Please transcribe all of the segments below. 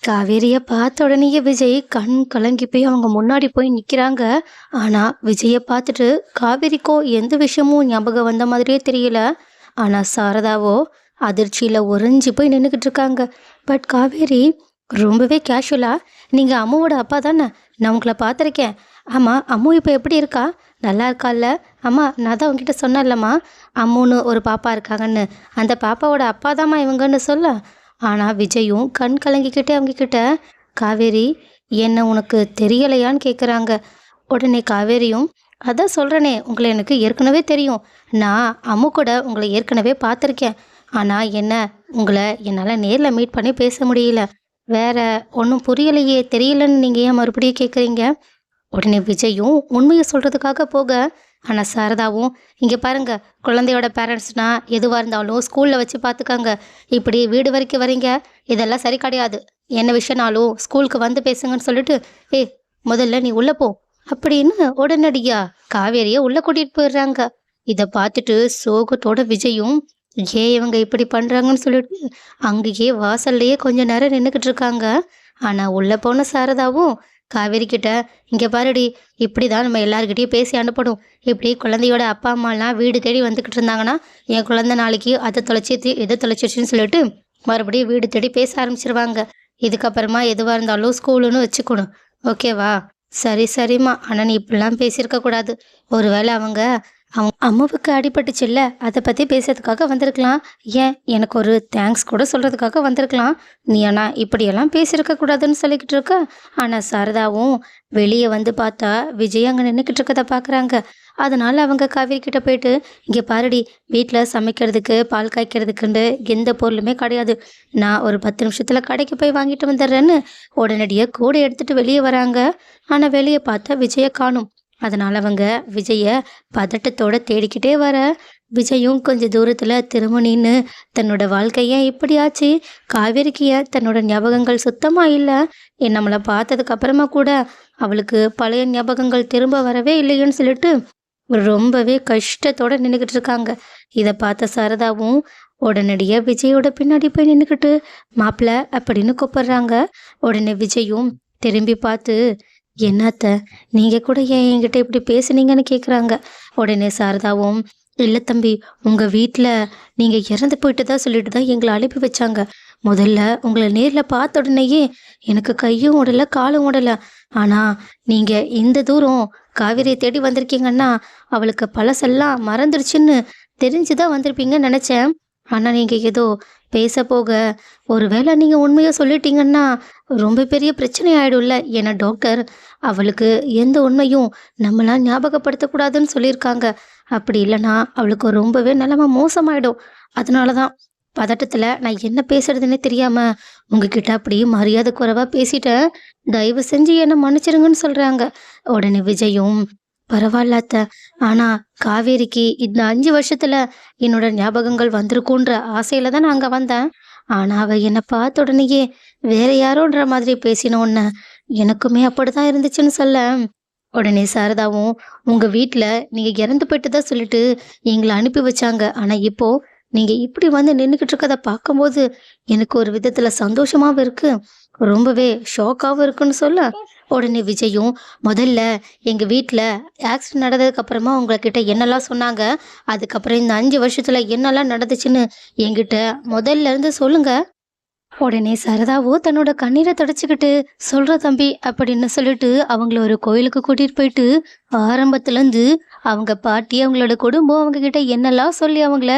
காவேரிய பார்த்த உடனேயே விஜய் கண் கலங்கி போய் அவங்க முன்னாடி போய் நிக்கிறாங்க. ஆனா விஜய பார்த்துட்டு காவேரிக்கோ எந்த விஷயமும் ஞாபகம் வந்த மாதிரியே தெரியல. ஆனா சாரதாவோ அதிர்ச்சியில உறைஞ்சி போய் நின்றுக்கிட்டு இருக்காங்க. பட் காவேரி ரொம்பவே கேஷுவலா, நீங்க அம்முவோட அப்பா தானே? நான் உங்களை பார்த்துருக்கேன். ஆமா, அம்மு இப்போ எப்படி இருக்கா? நல்லா இருக்கால்ல? அம்மா, நான் தான் உங்ககிட்ட சொன்னேன்லம்மா, அம்முன்னு ஒரு பாப்பா இருக்காங்கன்னு. அந்த பாப்பாவோட அப்பா தாம்மா இவங்கன்னு சொல்ல. ஆனா விஜயும் கண் கலங்கிக்கிட்டே அவங்க கிட்ட, காவேரி, என்ன உனக்கு தெரியலையான்னு கேட்குறாங்க. உடனே காவேரியும், அதான் சொல்கிறேனே, உங்களை எனக்கு ஏற்கனவே தெரியும். நான் அம்மு கூட உங்களை ஏற்கனவே பார்த்துருக்கேன். ஆனால் என்ன, உங்களை என்னால் நேரில் மீட் பண்ணி பேச முடியல. வேற ஒன்றும் புரியலையே, தெரியலன்னு நீங்கள் ஏன் மறுபடியும் கேட்குறீங்க? உடனே விஜயும் உண்மையை சொல்கிறதுக்காக போக, ஆனால் சாரதாவும், இங்கே பாருங்க, குழந்தையோட பேரண்ட்ஸ்னா எதுவாக இருந்தாலும் ஸ்கூலில் வச்சு பார்த்துக்கங்க. இப்படி வீடு வரைக்கும் வரீங்க, இதெல்லாம் சரி கிடையாது. என்ன விஷயம்னாலும் ஸ்கூலுக்கு வந்து பேசுங்கன்னு சொல்லிட்டு, ஏய், முதல்ல நீ உள்ளே போ அப்படின்னு உடனடியா காவேரியை உள்ளே கூட்டிகிட்டு போயிடுறாங்க. இதை பார்த்துட்டு சோகத்தோட விஜயும், ஏன் இவங்க இப்படி பண்ணுறாங்கன்னு சொல்லிட்டு அங்கேயே வாசல்லையே கொஞ்ச நேரம் நின்றுக்கிட்டு இருக்காங்க. ஆனால் உள்ளே போன சாரதாவும் காவேரி கிட்ட, இங்கே பாருடி, இப்படி தான் நம்ம எல்லாருக்கிட்டையும் பேசி அனுப்பணும். இப்படி குழந்தையோட அப்பா அம்மாலாம் வீடு தேடி வந்துக்கிட்டு இருந்தாங்கன்னா, என் குழந்தை நாளைக்கு அதை தொலைச்சி இதை தொலைச்சிச்சுன்னு சொல்லிட்டு மறுபடியும் வீடு தேடி பேச ஆரம்பிச்சிருவாங்க. இதுக்கப்புறமா எதுவாக இருந்தாலும் ஸ்கூலுன்னு வச்சுக்கணும், ஓகேவா? சரி சரிம்மா, ஆனால் நீ இப்படிலாம் பேசியிருக்க கூடாது. ஒருவேளை அவங்க அவங்க அம்மாவுக்கு அடிபட்டுச்சுல்ல, அதை பற்றி பேசுறதுக்காக வந்திருக்கலாம். ஏன் எனக்கு ஒரு தேங்க்ஸ் கூட சொல்கிறதுக்காக வந்திருக்கலாம். நீ ஆனால் இப்படியெல்லாம் பேசியிருக்க கூடாதுன்னு சொல்லிக்கிட்டு இருக்க. ஆனால் சாரதாவும் வெளியே வந்து பார்த்தா விஜய் அங்கே நின்றுக்கிட்டு இருக்கதை பார்க்குறாங்க. அதனால அவங்க காவேரி கிட்ட போயிட்டு, இங்கே பாருடி, வீட்டில் சமைக்கிறதுக்கு பால் காய்க்கிறதுக்குண்டு எந்த பொருளுமே கிடையாது. நான் ஒரு 10 நிமிஷத்தில் கடைக்கு போய் வாங்கிட்டு வந்துடுறேன்னு உடனடியாக கூட எடுத்துகிட்டு வெளியே வராங்க. ஆனால் வெளியே பார்த்தா விஜயை காணும். அதனால அவங்க விஜய பதட்டத்தோட தேடிக்கிட்டே வர, விஜயும் கொஞ்சம் தூரத்துல திரும்ப நின்று, தன்னோட வாழ்க்கைய இப்படி ஆச்சு, காவேரிக்கு ஏன் தன்னோட ஞாபகங்கள் சுத்தமா இல்லை, நம்மளை பார்த்ததுக்கு அப்புறமா கூட அவளுக்கு பழைய ஞாபகங்கள் திரும்ப வரவே இல்லைன்னு சொல்லிட்டு ரொம்பவே கஷ்டத்தோட நின்றுக்கிட்டு இருக்காங்க. இதை பார்த்த சாரதாவும் உடனடியா விஜயோட பின்னாடி போய் நின்றுக்கிட்டு, மாப்பிள்ள அப்படின்னு கூப்பிடுறாங்க. உடனே விஜயும் திரும்பி பார்த்து, என்னத்த, நீங்க கூட ஏன் என்கிட்ட இப்படி பேசுனீங்கன்னு கேக்குறாங்க. உடனே சாரதாவும், இல்ல தம்பி, உங்க வீட்டில் நீங்க இறந்து போயிட்டு தான் சொல்லிட்டு தான் எங்களை அனுப்பி வச்சாங்க. முதல்ல உங்களை நேரில் பார்த்த உடனேயே எனக்கு கையும் உடல காலும் உடல. ஆனா நீங்க இந்த தூரம் காவிரியை தேடி வந்திருக்கீங்கன்னா அவளுக்கு பழசெல்லாம் மறந்துடுச்சுன்னு தெரிஞ்சுதான் வந்திருப்பீங்கன்னு நினைச்சேன். ஆனா நீங்க ஏதோ பேச போக, ஒருவேளை நீங்க உண்மையை சொல்லிட்டீங்கன்னா ரொம்ப பெரிய பிரச்சனை ஆயிடும்ல. ஏன்னா டாக்டர் அவளுக்கு எந்த உண்மையும் நம்மளாம் ஞாபகப்படுத்தக்கூடாதுன்னு சொல்லியிருக்காங்க. அப்படி இல்லைன்னா அவளுக்கு ரொம்பவே நிலைமை மோசமாயிடும். அதனாலதான் பதட்டத்துல நான் என்ன பேசுறதுன்னே தெரியாம உங்ககிட்ட அப்படி மரியாதை குறைவா பேசிட்டேன். தயவு செஞ்சு என்னை மன்னிச்சிருங்கன்னு சொல்றாங்க. உடனே விஜயும், பரவாயில்ல அத்தை, ஆனா காவேரிக்கு இந்த 5 வருஷத்துல என்னோட ஞாபகங்கள் வந்திருக்குன்ற ஆசையில தான் நான் அங்க வந்தேன். ஆனா அவ என்னை பார்த்த உடனேயே வேற யாரோன்ற மாதிரி பேசினோன்னு எனக்குமே அப்படிதான் இருந்துச்சுன்னு சொல்ல. உடனே சாரதாவும், உங்க வீட்ல நீங்க இறந்து போயிட்டதா சொல்லிட்டு எங்களை அனுப்பி வச்சாங்க. ஆனா இப்போ நீங்க இப்படி வந்து நின்றுக்கிட்டு இருக்கதை பார்க்கும்போது எனக்கு ஒரு விதத்துல சந்தோஷமாவும் இருக்கு, ரொம்பவே ஷாக்காவும் இருக்குன்னு சொல்ல. உடனே விஜயும், முதல்ல எங்க வீட்ல ஆக்சிடென்ட் நடந்ததுக்கு அப்புறமா உங்ககிட்ட என்னெல்லாம் சொன்னாங்க, அதுக்கப்புறம் இந்த 5 வருஷத்துல என்னெல்லாம் நடந்துச்சுன்னு என்கிட்ட முதல்ல இருந்து சொல்லுங்க. உடனே சரதாவோ தன்னோட கண்ணீரை தொடச்சிக்கிட்டு, சொல்ற தம்பி அப்படின்னு சொல்லிட்டு அவங்கள ஒரு கோயிலுக்கு கூட்டிட்டு போயிட்டு ஆரம்பத்துல இருந்து அவங்க பாட்டி அவங்களோட குடும்பம் அவங்க கிட்ட என்னெல்லாம் சொல்லி அவங்கள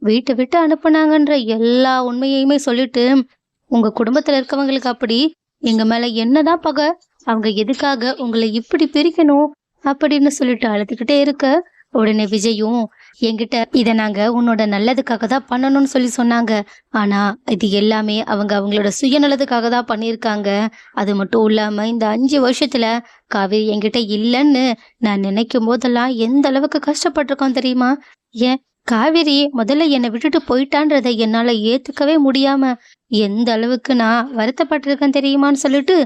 வீட்டை விட்டு அனுப்புனாங்கன்ற எல்லா உண்மையுமே சொல்லிட்டு, உங்க குடும்பத்துல இருக்கவங்களுக்கு அப்படி எங்க மேல என்னதான் பகை, அவங்க எதுக்காக உங்களை இப்படி பிரிக்கணும் அப்படின்னு சொல்லிட்டு அழுதுகிட்டே இருக்க. உடனே விஜயும், என்கிட்ட இதை நாங்க உன்னோட நல்லதுக்காக தான் பண்ணணும்னு சொல்லி சொன்னாங்க. ஆனா இது எல்லாமே அவங்க அவங்களோட சுயநலத்துக்காக தான் பண்ணியிருக்காங்க. அது மட்டும் இல்லாம இந்த 5 வருஷத்துல காவேரி என்கிட்ட இல்லைன்னு நான் நினைக்கும் போதெல்லாம் எந்த அளவுக்கு கஷ்டப்பட்டிருக்கோம் தெரியுமா? ஏன் காவேரி முதல்ல என்னை விட்டுட்டு போயிட்டான்றதை என்னால ஏத்துக்கவே முடியாம எந்த அளவுக்கு நான் வருத்தப்பட்டிருக்கேன் தெரியுமான்னு சொல்லிட்டு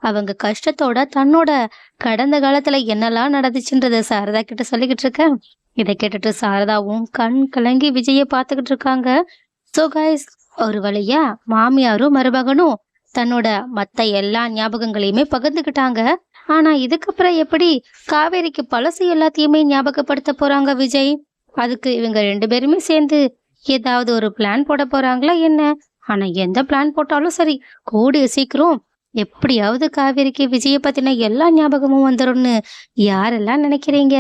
அவங்க கஷ்டத்தோட தன்னோட கடந்த காலத்துல என்னெல்லாம் நடந்துச்சுன்றத சாரதா கிட்ட சொல்லிக்கிட்டு இருக்கேன். இதை கேட்டுட்டு சாரதாவும் கண் கலங்கி விஜய பார்த்துக்கிட்டு இருக்காங்க. ஸோ கைஸ், ஒரு வழியா மாமியாரும் மருமகனும் தன்னோட மத்த எல்லா ஞாபகங்களையுமே பகிர்ந்துக்கிட்டாங்க. ஆனா இதுக்கப்புறம் எப்படி காவேரிக்கு பழசு எல்லாத்தையுமே ஞாபகப்படுத்த போறாங்க விஜய்? அதுக்கு இவங்க 2 பேருமே சேர்ந்து ஏதாவது ஒரு பிளான் போட போறாங்களா என்ன? ஆனா எந்த பிளான் போட்டாலும் சரி, கூடிய சீக்கிரம் எப்படியாவது காவேரிக்கு விஜய பத்தின எல்லா ஞாபகமும் வந்துரும்னு யாரெல்லாம் நினைக்கிறீங்க?